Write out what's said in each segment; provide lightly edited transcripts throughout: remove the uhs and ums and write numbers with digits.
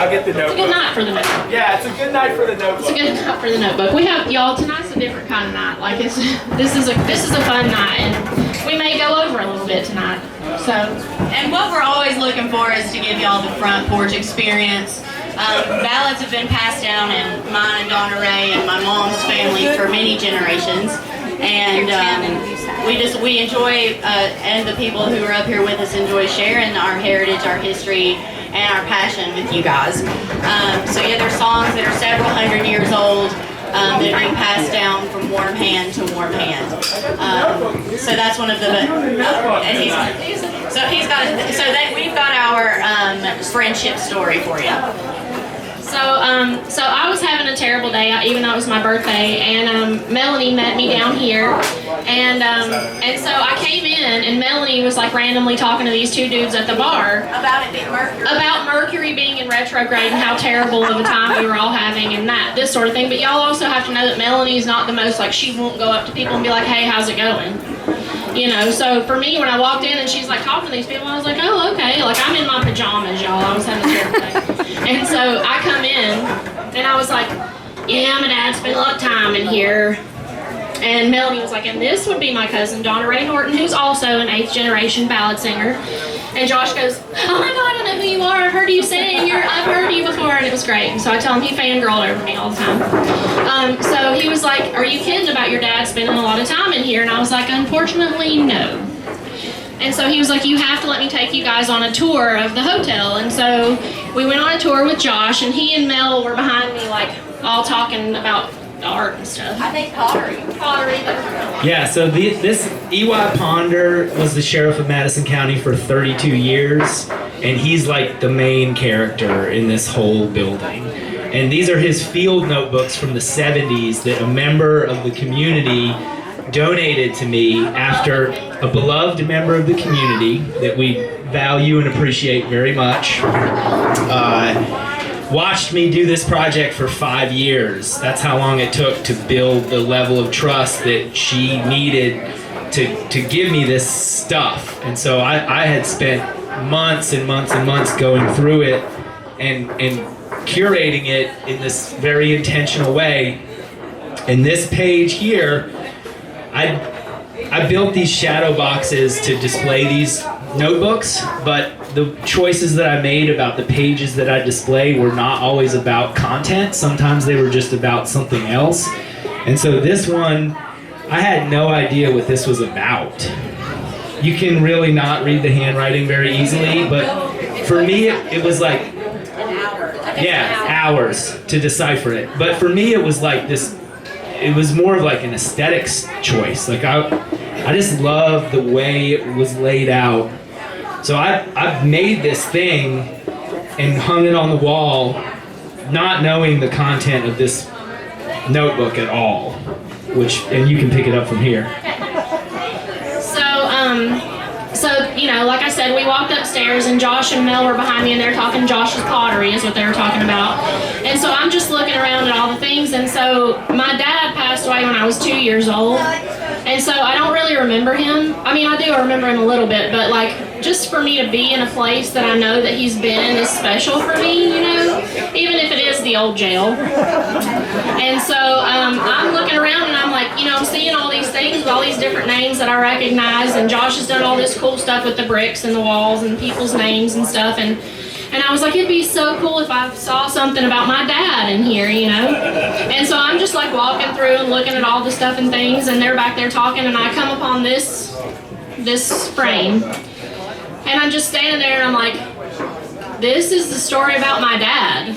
I'll get the notebook. It's a good night for the notebook. Yeah, it's a good night for the notebook. It's a good night for the notebook. We have y'all tonight's a different kind of night. Like this is a fun night, and we may go over a little bit tonight. So, and what we're always looking for is to give y'all the front porch experience. Ballads have been passed down in mine and Donna Ray and my mom's family for many generations, and we enjoy and the people who are up here with us enjoy sharing our heritage, our history, and our passion with you guys. So yeah, there's songs that are several hundred years old that are being passed down from warm hand to warm hand. So that's one of the and we've got our friendship story for you. So I was having a terrible day, even though it was my birthday, and Melanie met me down here, and so I came in, and Melanie was like randomly talking to these two dudes at the bar About it being Mercury. about Mercury being in retrograde and how terrible of a time we were all having and this sort of thing. But y'all also have to know that Melanie's not the most, like, she won't go up to people and be like, hey, how's it going? You know, so for me, when I walked in and she's like talking to these people, I was like, oh, okay. Like, I'm in my pajamas, y'all. I was having a terrible day. And so I come in and I was like, yeah, my dad spent a lot of time in here. And Melanie was like, and this would be my cousin, Donna Ray Norton, who's also an 8th generation ballad singer. And Josh goes, oh my God, I know who you are. I've heard you sing. I've heard you before. And it was great. And so I tell him he fangirled over me all the time. So he was like, are you kidding about your dad spending a lot of time in here? And I was like, unfortunately, no. And so he was like, you have to let me take you guys on a tour of the hotel. And so we went on a tour with Josh, and he and Mel were behind me, like, all talking about art and stuff. I think pottery. Yeah, so this E.Y. Ponder was the sheriff of Madison County for 32 years, and he's like the main character in this whole building. And these are his field notebooks from the 70s that a member of the community donated to me after a beloved member of the community that we value and appreciate very much watched me do this project for 5 years. That's how long it took to build the level of trust that she needed to give me this stuff. And so I had spent months and months and months going through it and curating it in this very intentional way. And this page here, I built these shadow boxes to display these notebooks, but the choices that I made about the pages that I display were not always about content. Sometimes they were just about something else. And so this one, I had no idea what this was about. You can really not read the handwriting very easily, but for me it was like hours to decipher it. But for me it was like this, it was more of like an aesthetics choice. Like I just love the way it was laid out. So I've made this thing and hung it on the wall, not knowing the content of this notebook at all, and you can pick it up from here. So, you know, like I said, we walked upstairs and Josh and Mel were behind me and they're talking Josh's pottery is what they were talking about. And so I'm just looking around at all the things. And so my dad passed away when I was 2 years old. And so I don't really remember him. I mean, I do remember him a little bit, but like just for me to be in a place that I know that he's been is special for me, you know, even if it is the old jail. And so I'm looking around and I'm like, you know, I'm seeing all these things with all these different names that I recognize, and Josh has done all this cool stuff with the bricks and the walls and people's names and stuff, and I was like, it'd be so cool if I saw something about my dad in here, you know? And so I'm just like walking through and looking at all the stuff and things, and they're back there talking, and I come upon this frame, and I'm just standing there and I'm like, this is the story about my dad.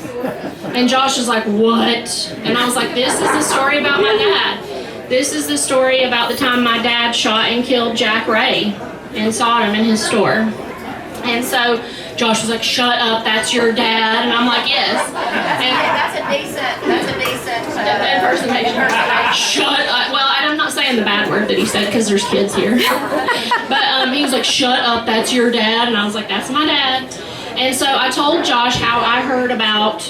And Josh is like, what? And I was like, this is the story about my dad. This is the story about the time my dad shot and killed Jack Ray and Sodom in his store. And so Josh was like, shut up, that's your dad. And I'm like, yes. And That's a decent impersonation. Shut up. Well, I'm not saying the bad word that he said because there's kids here. But he was like, shut up, that's your dad. And I was like, that's my dad. And so I told Josh how I heard about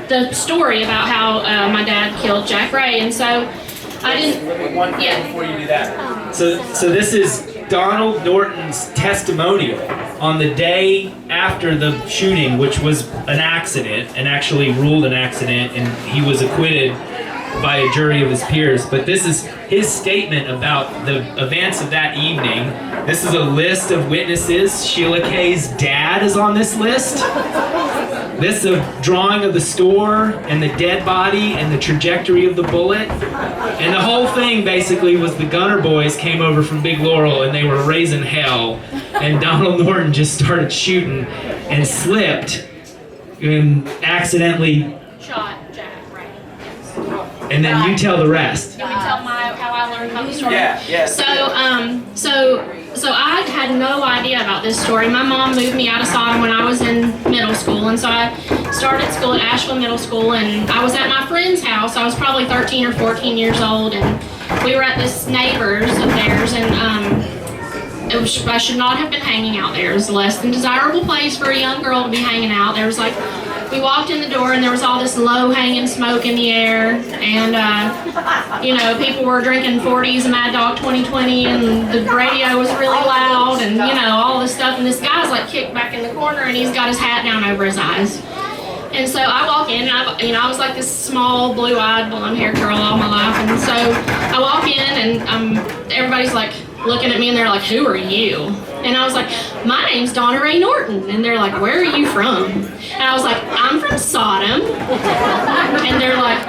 the story about how my dad killed Jack Ray. And so I didn't... One thing before you do that. So this is Donald Norton's testimonial on the day after the shooting, which was an accident, and actually ruled an accident, and he was acquitted by a jury of his peers. But this is his statement about the events of that evening. This is a list of witnesses. Sheila Kay's dad is on this list. This is a drawing of the store and the dead body and the trajectory of the bullet. And the whole thing basically was the Gunner Boys came over from Big Laurel and they were raising hell. And Donald Norton just started shooting and slipped and accidentally. Shot Jack, right? And then you tell the rest. You want me to tell how I learned about the story? Yeah. So I had no idea about this story. My mom moved me out of Sodom when I was in middle school, and so I started school at Asheville Middle School, and I was at my friend's house. I was probably 13 or 14 years old, and we were at this neighbor's of theirs, and I should not have been hanging out there. It was a less than desirable place for a young girl to be hanging out. There was we walked in the door and there was all this low-hanging smoke in the air, and people were drinking 40s and Mad Dog 2020, and the radio was really loud, and all this stuff. And this guy's kicked back in the corner, and he's got his hat down over his eyes. And so I walk in, and I was like this small, blue-eyed, blonde-haired girl all my life. And so I walk in, and everybody's looking at me, and they're like, "Who are you?" And I was like, "My name's Donna Ray Norton." And they're like, "Where are you from?" And I was like, "I'm from Sodom." And they're like,